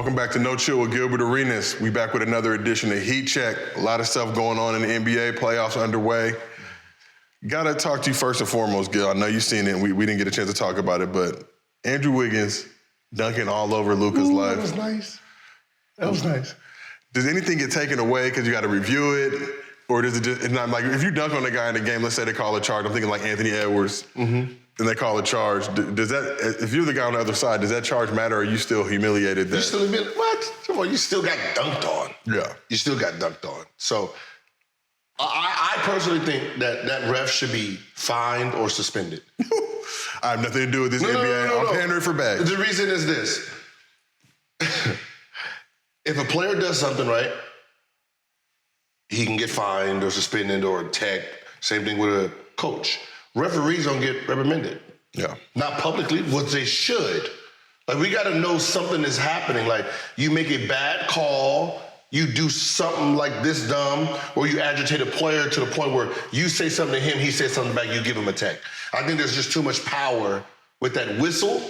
Welcome back to No Chill with Gilbert Arenas. We back with another edition of Heat Check. A lot of stuff going on in the NBA. Playoffs underway. Got to talk to you first and foremost, Gil. I know you've seen it, and we didn't get a chance to talk about it, but Andrew Wiggins dunking all over Luka's life. That was nice. That was nice. Does anything get taken away because you got to review it? Or does it just, it's not like, if you dunk on a guy in the game, let's say they call a charge, I'm thinking like Anthony Edwards, and they call a charge. Does that, if you're the guy on the other side, does that charge matter, or are you still humiliated? You still humiliated? What? Come on, you still got dunked on. Yeah. You still got dunked on. So I personally think that ref should be fined or suspended. I have nothing to do with this NBA. No. I'm pandering for bags. The reason is this. If a player does something right, he can get fined or suspended or tech. Same thing with a coach. Referees don't get reprimanded. Yeah. Not publicly, what they should. Like, we got to know something is happening. Like, you make a bad call, you do something like this dumb, or you agitate a player to the point where you say something to him, he says something back, you give him a tech. I think there's just too much power with that whistle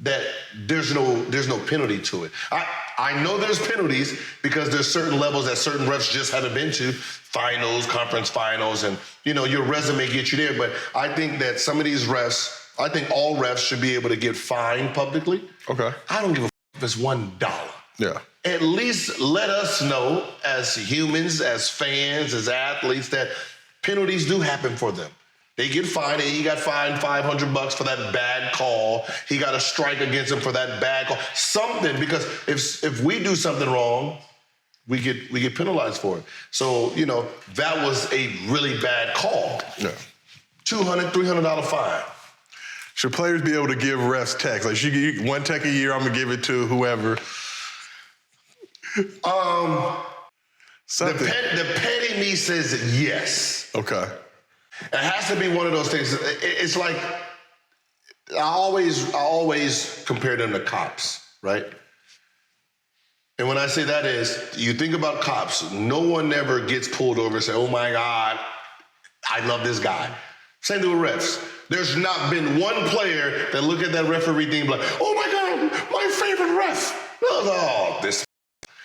that there's no penalty to it. I know there's penalties because there's certain levels that certain refs just haven't been to, finals, conference finals, and your resume gets you there. But I think that some of these refs, I think all refs should be able to get fined publicly. Okay. I don't give a if it's $1. Yeah. At least let us know as humans, as fans, as athletes, that penalties do happen for them. They get fined. He got fined $500 for that bad call. He got a strike against him for that bad call. Something, because if we do something wrong, we get penalized for it. So, that was a really bad call. Yeah. $200, $300 fine. Should players be able to give refs techs? Like, you get one tech a year, I'm going to give it to whoever. Something. The petty me says yes. Okay. It has to be one of those things. It's like, I always compare them to cops, right? And when I say that is, you think about cops, no one ever gets pulled over and say, oh my God, I love this guy. Same thing with refs. There's not been one player that look at that referee thing like, oh my God, my favorite ref. No, this.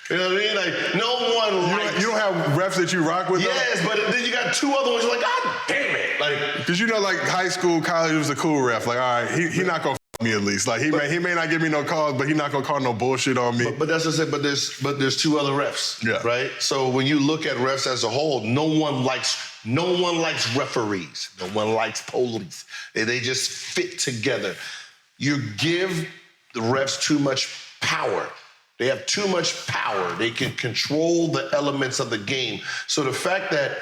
You know what I mean? Like, no one likes. You don't have refs that you rock with? Yes, though? but then you got two other ones. You're like, God damn it! Like, because like high school, college was a cool ref. Like, all right, he not gonna f me at least. Like, he may not give me no calls, but he not gonna call no bullshit on me. But that's just it. But there's two other refs. Yeah. Right. So when you look at refs as a whole, no one likes referees. No one likes police. They just fit together. You give the refs too much power. They have too much power. They can control the elements of the game. So the fact that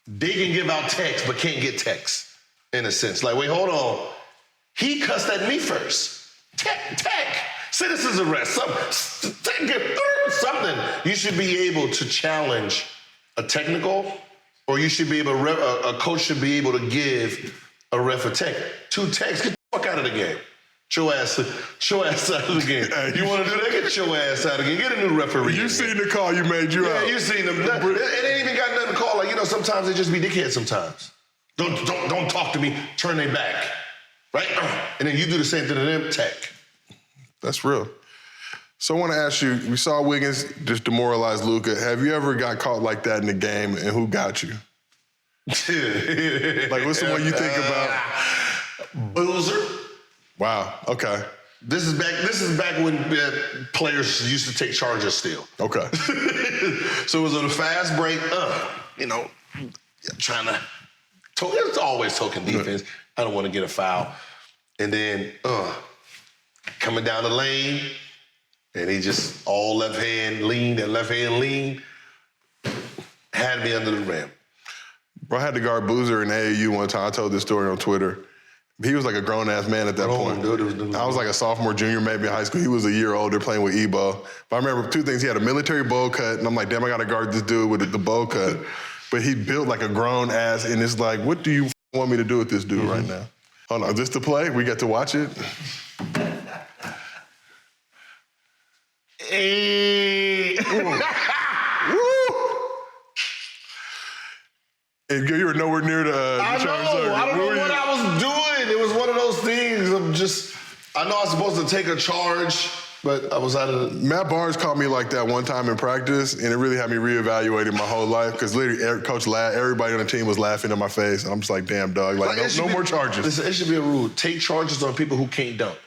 they can give out texts but can't get texts, in a sense. Like, wait, hold on. He cussed at me first. Tech. Citizens arrest. Something. You should be able to challenge a technical, or you should be able a coach should be able to give a ref a tech. Two techs, get the fuck out of the game. Get your ass out of the game. You want to do that? Get your ass out of the game. Get a new referee. You seen the call you made you out. Yeah, you seen them. It ain't even got nothing to call. Like, sometimes they just be dickheads sometimes. Don't talk to me. Turn their back. Right? And then you do the same thing to them, tech. That's real. So I want to ask you, we saw Wiggins just demoralize Luka. Have you ever got caught like that in the game, and who got you? Like, what's the one you think about? Boozer. Wow, okay. This is back when players used to take charges still. Okay. So it was on a fast break, trying to, it's always token defense. I don't want to get a foul. And then, coming down the lane, and he just all left hand lean, had me under the rim. Bro, I had to guard Boozer in AAU one time. I told this story on Twitter. He was like a grown-ass man at that point. Dude, I was like a sophomore, junior, maybe in high school. He was a year older playing with Ebo. But I remember two things. He had a military bowl cut, and I'm like, damn, I got to guard this dude with the bowl cut. But he built like a grown-ass, and it's like, what do you want me to do with this dude right now? Hold on, is this the play? We get to watch it? Hey. And you were nowhere near the I know. I don't know what I was doing. It was one of those things of just, I know I was supposed to take a charge, But I was out of Matt Barnes called me like that one time in practice, and it really had me reevaluating my whole life because literally Coach laughed, everybody on the team was laughing in my face, and I'm just like, damn, dog, like no more charges. Listen, it should be a rule. Take charges on people who can't dunk.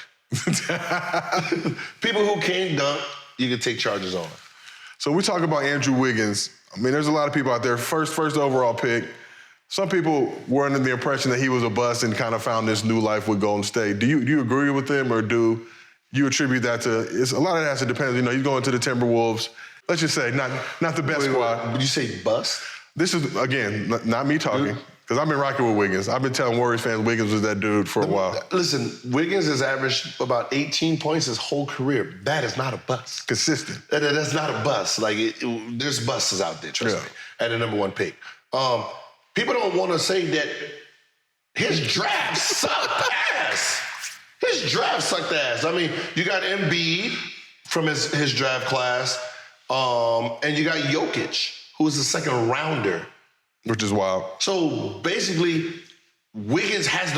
People who can't dunk, you can take charges on. So we talk about Andrew Wiggins. I mean, there's a lot of people out there. First overall pick. Some people were under the impression that he was a bust and kind of found this new life with Golden State. Do you agree with them, or do you attribute that to? A lot of that has to depend. You know, he's going to the Timberwolves. Let's just say not the best squad. Would you say bust? This is again not me talking because I've been rocking with Wiggins. I've been telling Warriors fans Wiggins was that dude for a while. Listen, Wiggins has averaged about 18 points his whole career. That is not a bust. Consistent. That's not a bust. Like there's busts out there. Trust me. At the number one pick. People don't want to say that his draft sucked ass. His draft sucked ass. I mean, you got Embiid from his draft class, and you got Jokic, who was the second rounder. Which is wild. So basically, Wiggins has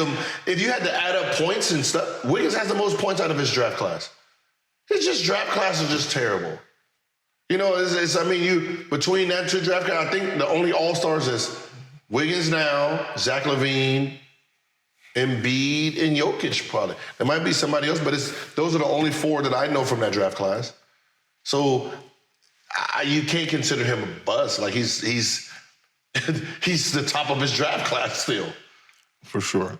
if you had to add up points and stuff, Wiggins has the most points out of his draft class. His draft class is just terrible. You know, between that two draft class, I think the only all-stars is Wiggins now, Zach LaVine, Embiid, and Jokic probably. There might be somebody else, but those are the only four that I know from that draft class. So you can't consider him a bust. Like he's the top of his draft class still. For sure.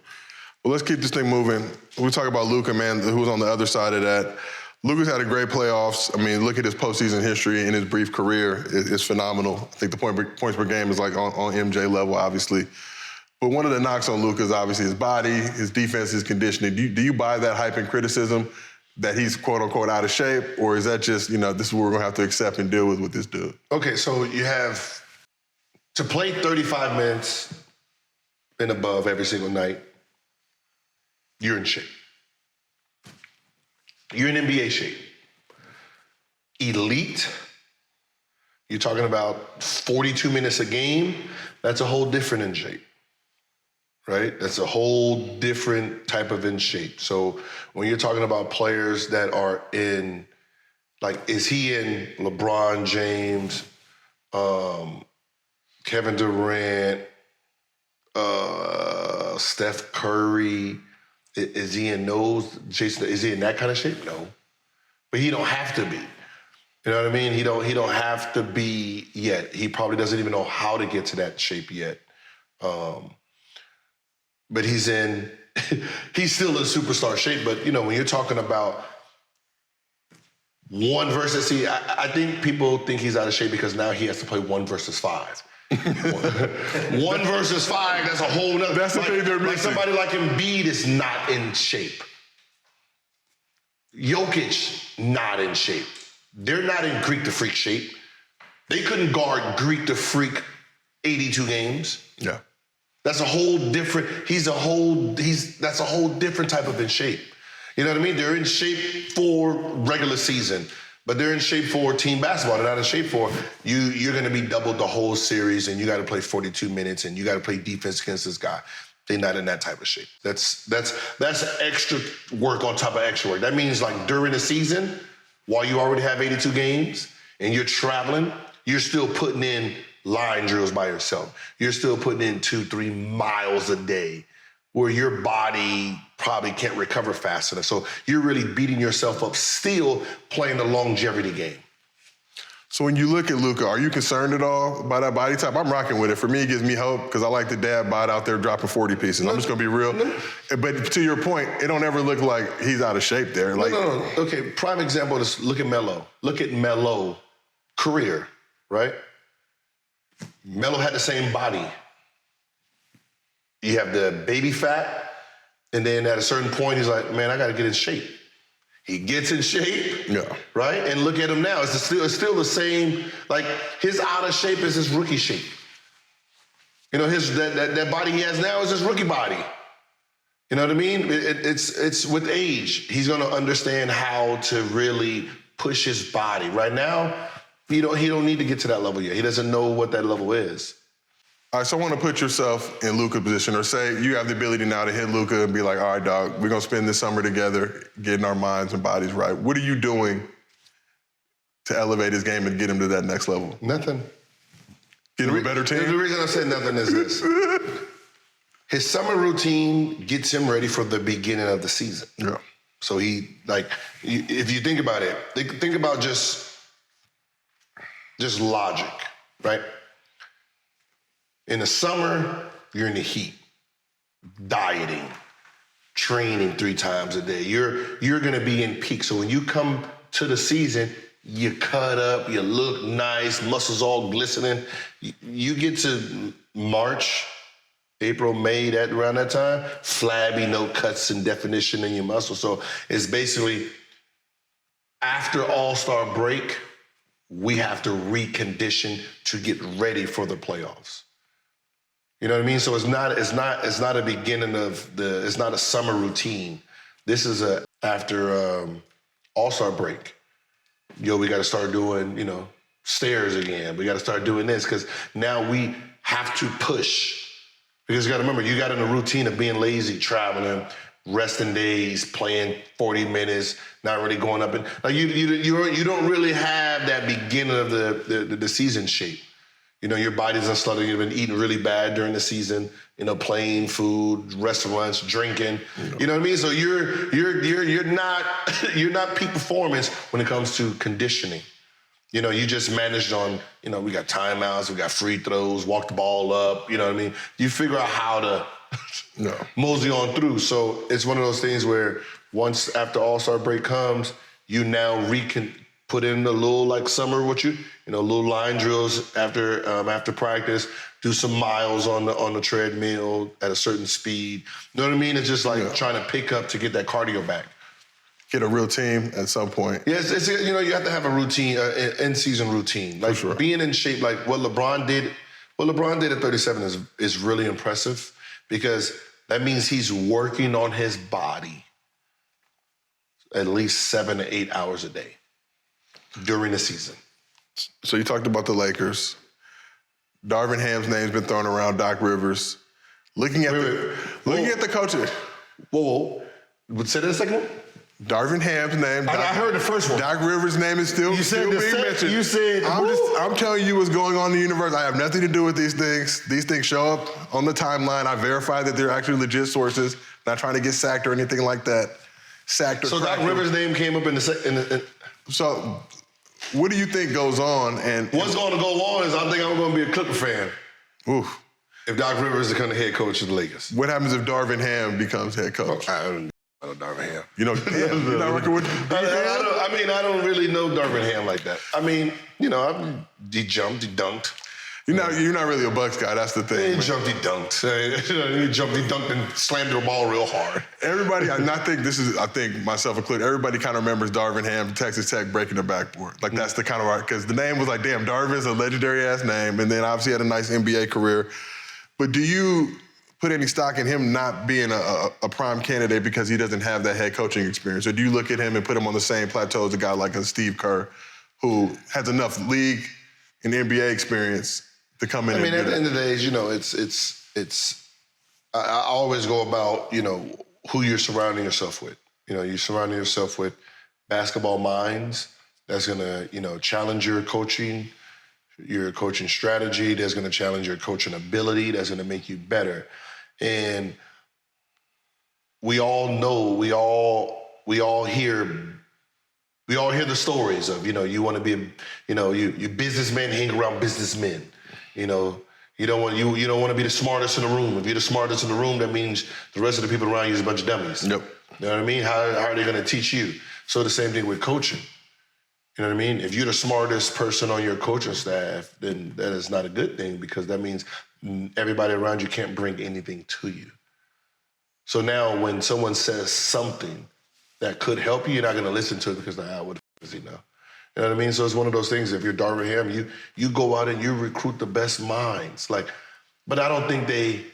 Well, let's keep this thing moving. We talk about Luka, man, who's on the other side of that. Luka's had a great playoffs. I mean, look at his postseason history and his brief career. It's phenomenal. I think the points per game is like on MJ level, obviously. But one of the knocks on Luka is obviously his body, his defense, his conditioning. Do you buy that hype and criticism that he's quote-unquote out of shape? Or is that just, this is what we're going to have to accept and deal with this dude? Okay, so you have to play 35 minutes and above every single night, you're in shape. You're in NBA shape. Elite, you're talking about 42 minutes a game, that's a whole different in shape, right? That's a whole different type of in shape. So when you're talking about players that are in, like, is he in LeBron James, Kevin Durant, Steph Curry, is he in those? Jason, is he in that kind of shape? No. But he don't have to be. You know what I mean? He don't have to be yet. He probably doesn't even know how to get to that shape yet. But he's still in superstar shape. But, when you're talking about one versus, I think people think he's out of shape because now he has to play 1 versus 5. 1 versus 5, that's a whole nother. That's the thing they're missing. Like somebody like Embiid is not in shape. Jokic, not in shape. They're not in Greek the Freak shape. They couldn't guard Greek the Freak 82 games. Yeah. That's a whole different, that's a whole different type of in shape. You know what I mean? They're in shape for regular season, but they're in shape for team basketball. They're not in shape for you're going to be doubled the whole series and you got to play 42 minutes and you got to play defense against this guy. They're not in that type of shape. That's extra work on top of extra work. That means like during the season, while you already have 82 games and you're traveling, you're still putting in line drills by yourself. You're still putting in 2-3 miles a day where your body probably can't recover fast enough. So you're really beating yourself up still playing the longevity game. So when you look at Luka, are you concerned at all by that body type? I'm rocking with it. For me, it gives me hope because I like the dad bod out there dropping 40 pieces. I'm just going to be real. But to your point, it don't ever look like he's out of shape there. No. Okay, prime example is look at Melo. Look at Melo career, right? Melo had the same body. You have the baby fat, and then at a certain point, he's like, man, I got to get in shape. He gets in shape, right? And look at him now. It's still the same, like his out of shape is his rookie shape. That body he has now is his rookie body. You know what I mean? It's with age. He's going to understand how to really push his body. Right now, he don't need to get to that level yet. He doesn't know what that level is. All right, so I want to put yourself in Luka's position, or say you have the ability now to hit Luka and be like, all right, dog, we're going to spend this summer together, getting our minds and bodies right. What are you doing to elevate his game and get him to that next level? Nothing. Get him a better team? The reason I say nothing is this. His summer routine gets him ready for the beginning of the season. Yeah. So if you think about it, think about just logic, right? In the summer, you're in the heat, dieting, training 3 times a day. You're gonna be in peak. So when you come to the season, you cut up, you look nice, muscles all glistening. You get to March, April, May, around that time, flabby, no cuts and definition in your muscles. So it's basically after All-Star break, we have to recondition to get ready for the playoffs. You know what I mean? So it's not a beginning it's not a summer routine. This is after All-Star break. We got to start doing, stairs again. We got to start doing this because now we have to push. Because you got to remember, you got in a routine of being lazy, traveling, resting days, playing 40 minutes, not really going up. You don't really have that beginning of the season shape. Your body's unsluttered. You've been eating really bad during the season. Playing food, restaurants, drinking. You know what I mean? So you're not peak performance when it comes to conditioning. You just managed on, we got timeouts, we got free throws, walk the ball up, you know what I mean? You figure out how to mosey on through. So it's one of those things where once after All-Star break comes, you now put in a little summer little line drills after practice, do some miles on the treadmill at a certain speed. You know what I mean? It's just trying to pick up to get that cardio back. Get a real team at some point. Yes, you have to have a routine, in-season routine. Like sure. Being in shape, like what LeBron did at 37 is really impressive because that means he's working on his body at least 7 to 8 hours a day during the season. So you talked about the Lakers. Darvin Ham's name's been thrown around, Doc Rivers. Looking at the coaches. Whoa. Say that a second? Darvin Ham's name. I heard the first one. Doc Rivers' name is still being mentioned. You said, I'm telling you what's going on in the universe. I have nothing to do with these things. These things show up on the timeline. I verify that they're actually legit sources. Not trying to get sacked or anything like that. So Doc Rivers' name came up in the. So, what do you think goes on? And what's going to go on is I think I'm going to be a Clipper fan. Oof. If Doc Rivers becomes the head coach of the Lakers. What happens if Darvin Ham becomes head coach? I don't know Darvin Ham. You're not working with I don't really know Darvin Ham like that. He jumped, he dunked. You're not really a Bucks guy. That's the thing. He jumped, he dunked. He jumped, he dunked, and slammed the ball real hard. Everybody, I think myself included, everybody kind of remembers Darvin Ham, Texas Tech breaking the backboard. Like that's the kind of art, because the name was like, damn, Darvin's a legendary ass name, and then obviously had a nice NBA career. But do you put any stock in him not being a prime candidate because he doesn't have that head coaching experience? Or do you look at him and put him on the same plateau as a guy like a Steve Kerr, who has enough league and NBA experience to come in? At the end of the day, I always go about, who you're surrounding yourself with. You're surrounding yourself with basketball minds that's going to, challenge your coaching strategy, that's going to challenge your coaching ability, that's going to make you better. And we all know, we all hear the stories of, you want to be, you businessmen hang around businessmen. You don't want to be the smartest in the room. If you're the smartest in the room, that means the rest of the people around you is a bunch of dummies. Yep. You know what I mean? How are they going to teach you? So the same thing with coaching. You know what I mean? If you're the smartest person on your coaching staff, then that is not a good thing because that means everybody around you can't bring anything to you. So now when someone says something that could help you, you're not going to listen to it because, what the f is he now? You know what I mean? So it's one of those things. If you're Darvin Ham, you go out and you recruit the best minds. But I don't think they,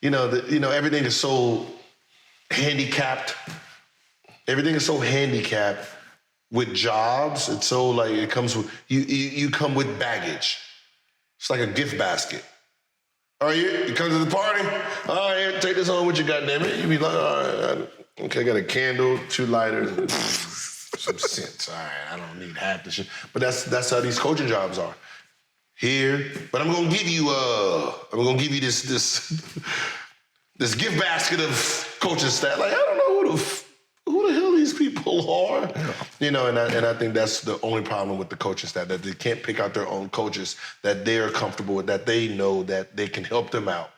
everything is so handicapped. Everything is so handicapped with jobs. It's so it comes with you come with baggage. It's like a gift basket. Oh, you come to the party? All right, take this home with you, goddammit. You be like, all right, okay, I got a candle, 2 lighters, and some scents. All right, I don't need half the shit. But that's how these coaching jobs are. Here, but I'm gonna give you this gift basket of coaching staff. Like, I don't know who the hell these people are. Yeah. You know, and I think that's the only problem with the coaching staff, that they can't pick out their own coaches that they're comfortable with, that they know that they can help them out.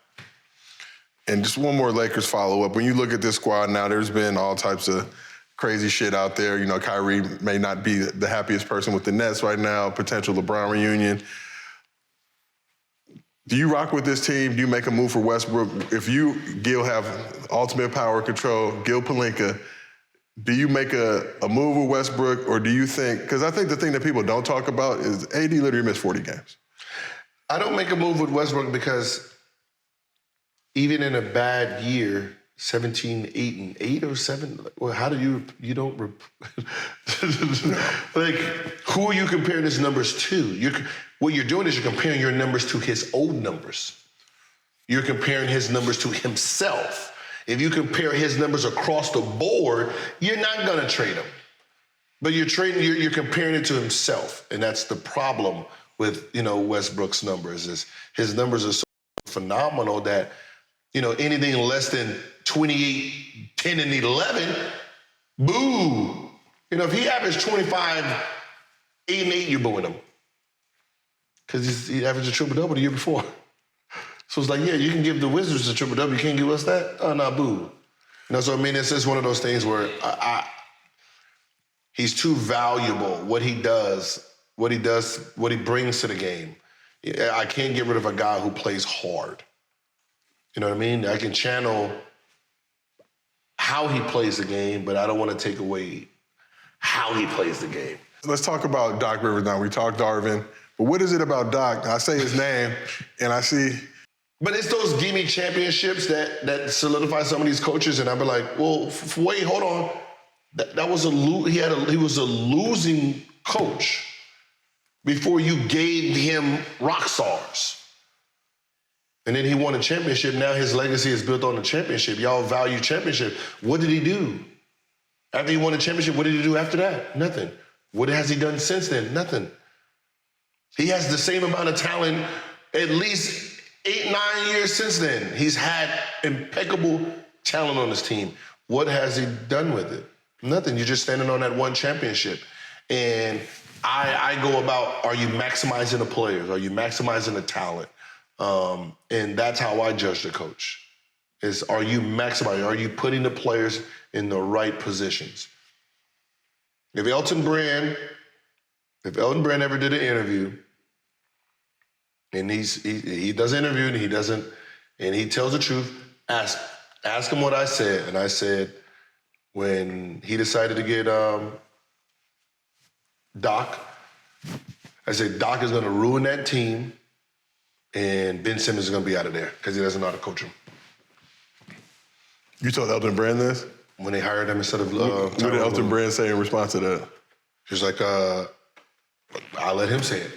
And just one more Lakers follow-up. When you look at this squad now, there's been all types of crazy shit out there. You know, Kyrie may not be the happiest person with the Nets right now, potential LeBron reunion. Do you rock with this team? Do you make a move for Westbrook? If you, Gil, have ultimate power control, Gil Pelinka, do you make a move with Westbrook, or do you think, because I think the thing that people don't talk about is AD literally missed 40 games. I don't make a move with Westbrook because even in a bad year, 17-8-8 or 7, well, how do you don't like, who are you comparing his numbers to? What you're doing is you're comparing your numbers to his old numbers. You're comparing his numbers to himself. If you compare his numbers across the board, you're not gonna trade him. But you're comparing it to himself, and that's the problem with, you know, Westbrook's numbers. Is his numbers are so phenomenal that, you know, anything less than 28, 10, and 11, boo. You know, if he averaged 25, 8 and 8, you're booing him. Because he averaged a triple-double the year before. So it's like, yeah, you can give the Wizards a triple-double, you can't give us that? Oh, no, boo. You know, so I mean, it's just one of those things where he's too valuable. What he does, what he brings to the game. I can't get rid of a guy who plays hard. You know what I mean? I can channel how he plays the game, but I don't want to take away how he plays the game. Let's talk about Doc Rivers now. We talked Darvin, but what is it about Doc? I say his name, and I see. But it's those gimme championships that solidify some of these coaches, and I'll be like, well, wait, hold on. That was he was a losing coach before you gave him rock stars. And then he won a championship. Now his legacy is built on the championship. Y'all value championship. What did he do? After he won a championship, what did he do after that? Nothing. What has he done since then? Nothing. He has the same amount of talent at least 8, 9 years since then. He's had impeccable talent on his team. What has he done with it? Nothing. You're just standing on that one championship. And I go about, are you maximizing the players? Are you maximizing the talent? And that's how I judge the coach. Is, are you maximizing? Are you putting the players in the right positions? If Elton Brand ever did an interview, and he does an interview and he tells the truth, ask him what I said. And I said, when he decided to get Doc, I said, Doc is gonna ruin that team, and Ben Simmons is gonna be out of there because he doesn't know how to coach him. You told Elton Brand this? When they hired him instead of what did Elton Brand say in response to that? He was like, I'll let him say it.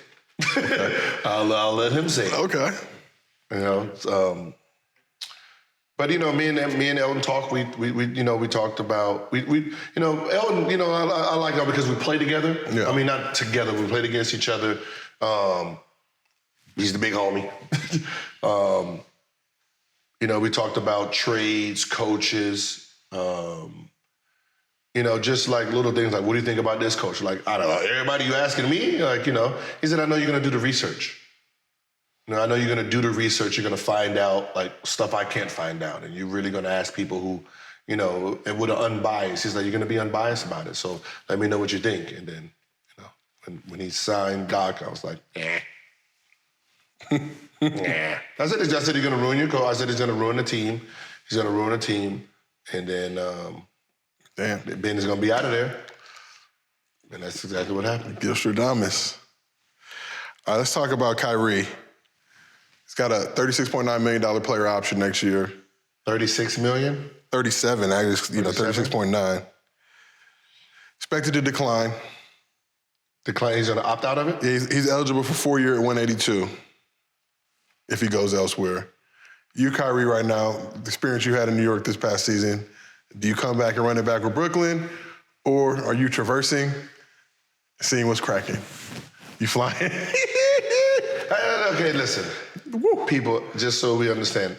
Okay. I'll let him say it. Okay. You know, but you know, me and Elton talked. We talked about Elton. You know, I like him because we play together. Yeah. I mean, not together. We played against each other. He's the big homie. You know, we talked about trades, coaches. You know, just like little things like, what do you think about this coach? Like, I don't know, everybody you asking me? Like, you know, he said, I know you're going to do the research. You know, I know you're going to do the research. You're going to find out, like, stuff I can't find out. And you're really going to ask people who, you know, and with an unbiased. He's like, you're going to be unbiased about it. So let me know what you think. And then, you know, when he signed Doc, I was like, nah. I said he's going to ruin your coach. I said he's going to ruin the team. He's going to ruin the team. And then Ben is going to be out of there. And that's exactly what happened. Gilstradamus. All right, let's talk about Kyrie. He's got a $36.9 million player option next year. 36 million? 37, actually, you know, 36.9. Expected to decline. Decline, he's going to opt out of it? Yeah, he's eligible for 4 year at 182 if he goes elsewhere. you, Kyrie, right now, the experience you had in New York this past season, do you come back and run it back with Brooklyn, or are you traversing, seeing what's cracking? You flying? Okay, listen. People, just so we understand,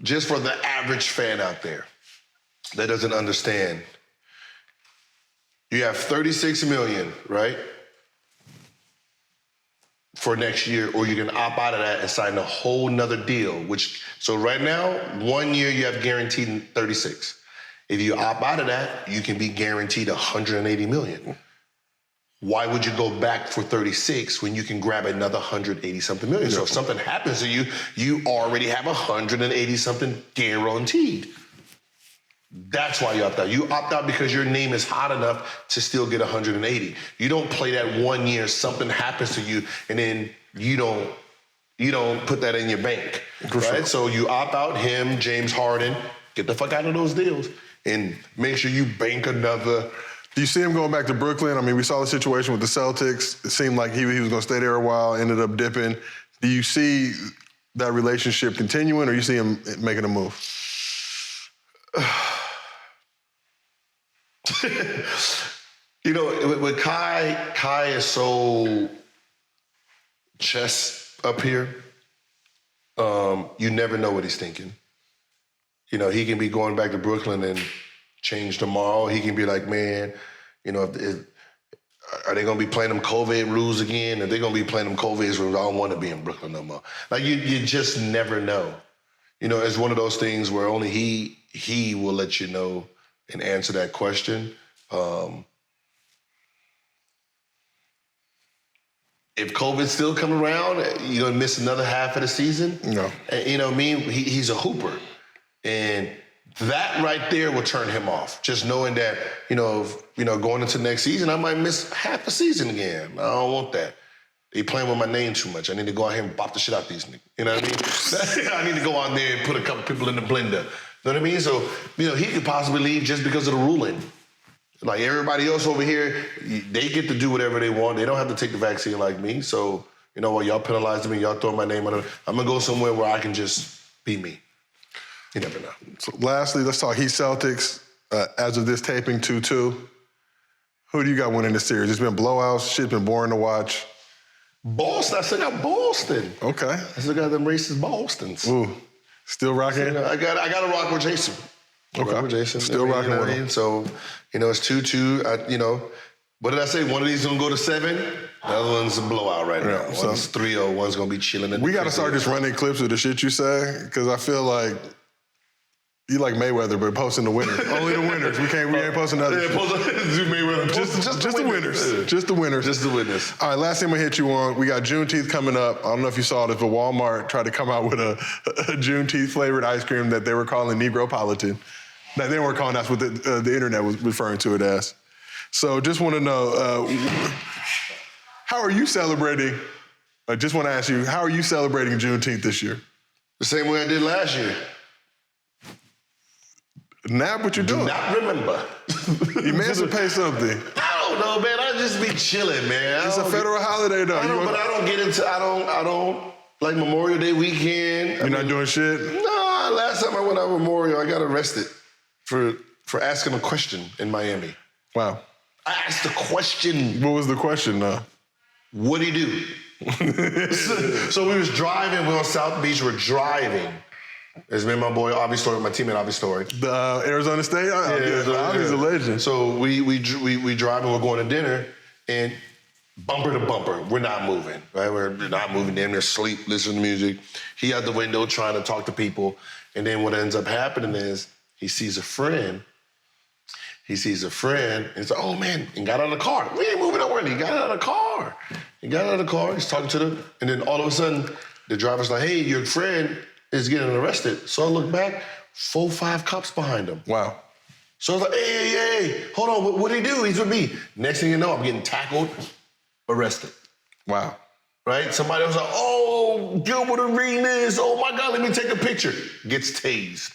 just for the average fan out there that doesn't understand, you have $36 million, right, for next year, or you can opt out of that and sign a whole nother deal, so right now, 1 year you have guaranteed 36. If you opt out of that, you can be guaranteed $180 million. Why would you go back for 36 when you can grab another 180-something million? So if something happens to you, you already have 180-something guaranteed. That's why you opt out. You opt out because your name is hot enough to still get 180. You don't play that 1 year, something happens to you, and then you don't put that in your bank, right? Sure. So you opt out him, James Harden, get the fuck out of those deals, and make sure you bank another. Do you see him going back to Brooklyn? I mean, we saw the situation with the Celtics. It seemed like he was going to stay there a while, ended up dipping. Do you see that relationship continuing, or you see him making a move? With Kai is so chest up here. You never know what he's thinking. He can be going back to Brooklyn and change tomorrow. He can be like, man, are they going to be playing them COVID rules again? Are they going to be playing them COVID rules? I don't want to be in Brooklyn no more. Like, you just never know. It's one of those things where only he will let you know and answer that question. If COVID's still coming around, you're going to miss another half of the season. No. And, he's a hooper. And that right there will turn him off. Just knowing that, going into next season, I might miss half the season again. I don't want that. They playing with my name too much. I need to go out here and bop the shit out these niggas. You know what I mean? I need to go out there and put a couple people in the blender. You know what I mean? So, he could possibly leave just because of the ruling. Like everybody else over here, they get to do whatever they want. They don't have to take the vaccine like me. So, y'all penalizing me, y'all throwing my name on it. I'm going to go somewhere where I can just be me. You never know. So lastly, let's talk Heat Celtics. As of this taping, 2-2. Who do you got winning this series? It's been blowouts. Shit's been boring to watch. Boston. I still got Boston. Okay. I still got them racist Bostons. Ooh. Still rocking? I got to rock with Jason. Okay. Rock with Jason. Still rocking with him. So, it's 2-2. What did I say? One of these is going to go to 7. The other one's a blowout right now. One's 3-0. One's going to be chilling. We got to start just running clips of the shit you say, because I feel like you like Mayweather, but posting the winners. Only the winners. We ain't posting other shit. Do Mayweather. Just the winners. Just the winners. Just the winners. All right, last thing I'm going to hit you on. We got Juneteenth coming up. I don't know if you saw this, but Walmart tried to come out with a Juneteenth-flavored ice cream that they were calling Negropolitan. That they weren't calling, that's what the internet was referring to it as. So just want to know, how are you celebrating? I just want to ask you, how are you celebrating Juneteenth this year? The same way I did last year. Nab what you're doing. Do not remember. Emancipate something. I don't know, man. I just be chilling, man. It's a federal holiday, though. But I don't get into, I don't, like Memorial Day weekend. You're not doing shit? Nah, last time I went out Memorial, I got arrested for asking a question in Miami. Wow. I asked a question. What was the question, though? What do you do? So we was driving, we were on South Beach, we're driving. It's me and my boy, Avi Story, my teammate, Avi Story. The Arizona State? Avi's a legend. So we drive and we're going to dinner, and bumper to bumper, we're not moving, right? We're not moving. Damn near asleep, listening to music. He out the window trying to talk to people. And then what ends up happening is he sees a friend. And he's like, oh man, and got out of the car. We ain't moving nowhere. He got out of the car. He's talking to them. And then all of a sudden, the driver's like, hey, your friend is getting arrested. So I look back, 4 or 5 cops behind him. Wow. So I was like, hey, hold on, what'd he do? He's with me. Next thing you know, I'm getting tackled, arrested. Wow. Right? Somebody was like, oh, Gilbert Arenas, oh my God, let me take a picture. Gets tased.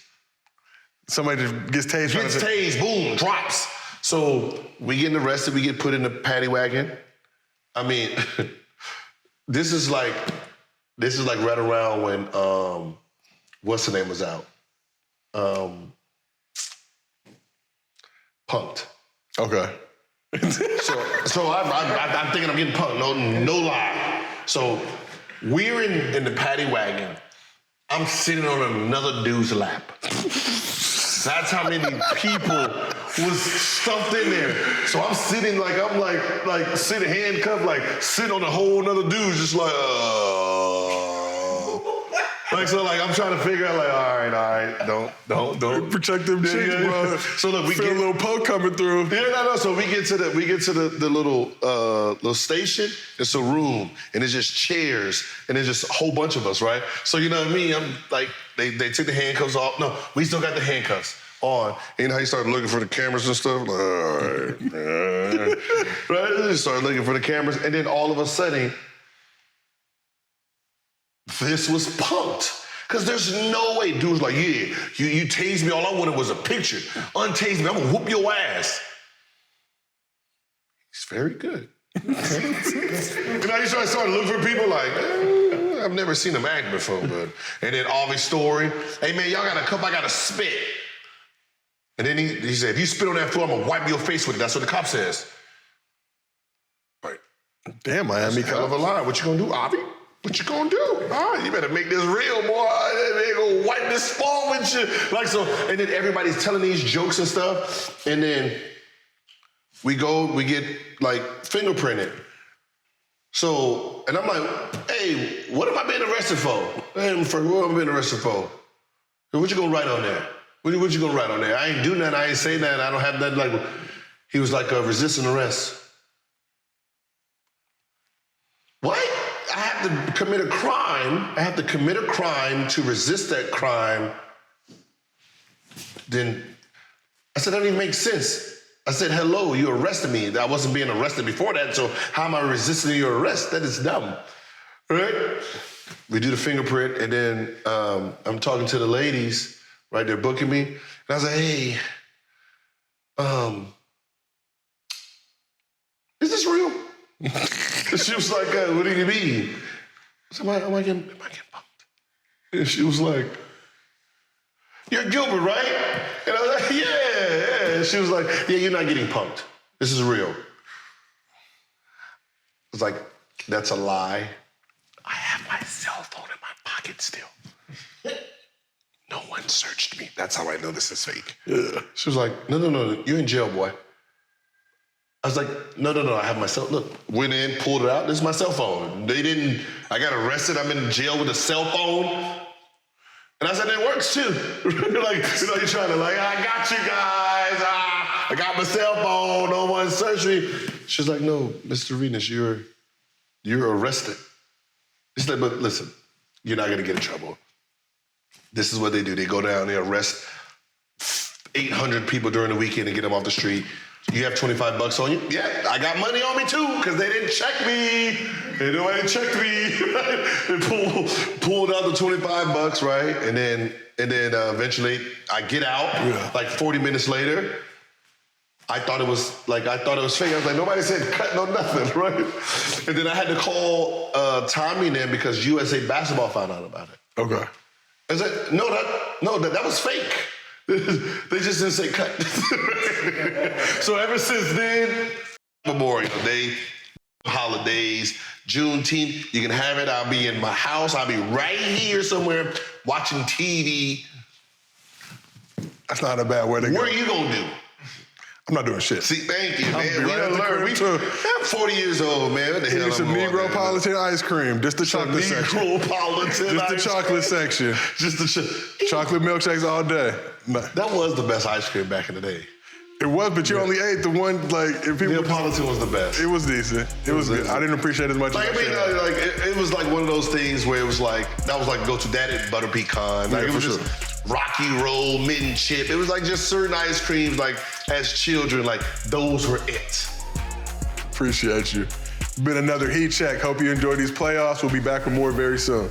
Somebody just gets tased. Gets tased, boom, drops. So we getting arrested, we get put in the paddy wagon. I mean, this is like right around when what's the name was out? Punked. Okay. So I'm thinking I'm getting punked. No lie. So we're in the paddy wagon. I'm sitting on another dude's lap. That's how many people was stuffed in there. So I'm sitting like sitting handcuffed, like sitting on a whole nother dude, just like, like I'm trying to figure out, like, all right, don't Protect them cheeks, bro. So look, we feel get a little poke coming through. Yeah, no. So we get to the little station. It's a room, and it's just chairs, and there's just a whole bunch of us, right? So you know what I mean? I'm like, they took the handcuffs off. No, we still got the handcuffs on. And you know how you start looking for the cameras and stuff? Like, all right. Right? They just started looking for the cameras, and then all of a sudden, this was punked. Because there's no way. Dude was like, yeah, you tased me. All I wanted was a picture. Untased me. I'm going to whoop your ass. He's very good. You know, you start looking for people like, I've never seen him act before. But and then Arvie's story, hey, man, y'all got a cup, I got to spit. And then he said, if you spit on that floor, I'm going to wipe your face with it. That's what the cop says. Right. Damn, Miami. Hell of a line. What you going to do, Arvie? What you gonna do? All right, you better make this real, boy. They gonna wipe this spawn with you. Like so, and then everybody's telling these jokes and stuff. And then we get like fingerprinted. So, and I'm like, hey, what am I being arrested for? Hey, what am I being arrested for? What you gonna write on there? What you gonna write on there? I ain't do nothing, I ain't say nothing, I don't have nothing like, he was like, resisting arrest. What? I have to commit a crime. I have to commit a crime to resist that crime. Then I said, that doesn't even make sense. I said, hello, you arrested me. I wasn't being arrested before that, so how am I resisting your arrest? That is dumb, right? We do the fingerprint, and then I'm talking to the ladies, right? They're booking me. And I was like, hey, is this real? She was like, what do you mean? I said, am I getting pumped? And she was like, you're Gilbert, right? And I was like, yeah. And she was like, yeah, you're not getting punked. This is real. I was like, that's a lie. I have my cell phone in my pocket still. No one searched me. That's how I know this is fake. Yeah. She was like, no, you're in jail, boy. I was like, no, I have my cell phone. Look, went in, pulled it out. This is my cell phone. I got arrested. I'm in jail with a cell phone. And I said, it works too. Like, you're trying to I got you guys. I got my cell phone. No one searched me. She's like, no, Mr. Arenas, you're arrested. She's like, but listen, you're not gonna get in trouble. This is what they do. They go down, they arrest 800 people during the weekend and get them off the street. You have $25 on you? Yeah, I got money on me too, because they didn't check me. Nobody checked me. They pulled out the $25, right? And then eventually I get out, like 40 minutes later. I thought it was fake. I was like, nobody said cut, no nothing, right? And then I had to call Tommy then because USA Basketball found out about it. Okay. I said, no, that was fake. They just didn't say cut. So ever since then, Memorial Day, holidays, Juneteenth, you can have it. I'll be in my house. I'll be right here somewhere watching TV. That's not a bad way to go. What are you gonna do? I'm not doing shit. See, thank you, man. I'll be right at the crib, I'm 40 years old, man. What the hell? Eat some Negropolitan ice cream. Just the chocolate section. Negropolitan Just the chocolate section. Just the chocolate milkshakes all day. That was the best ice cream back in the day. It was, but you only ate the one, if people... Neapolitan was the best. It was decent. It was good. I didn't appreciate it as much as it was like one of those things where it was like, that was like go to daddy butter pecan. Like, it was just Rocky Roll, mint chip. It was like just certain ice creams, like as children, like those were it. Appreciate you. Been another Heat Check. Hope you enjoyed these playoffs. We'll be back with more very soon.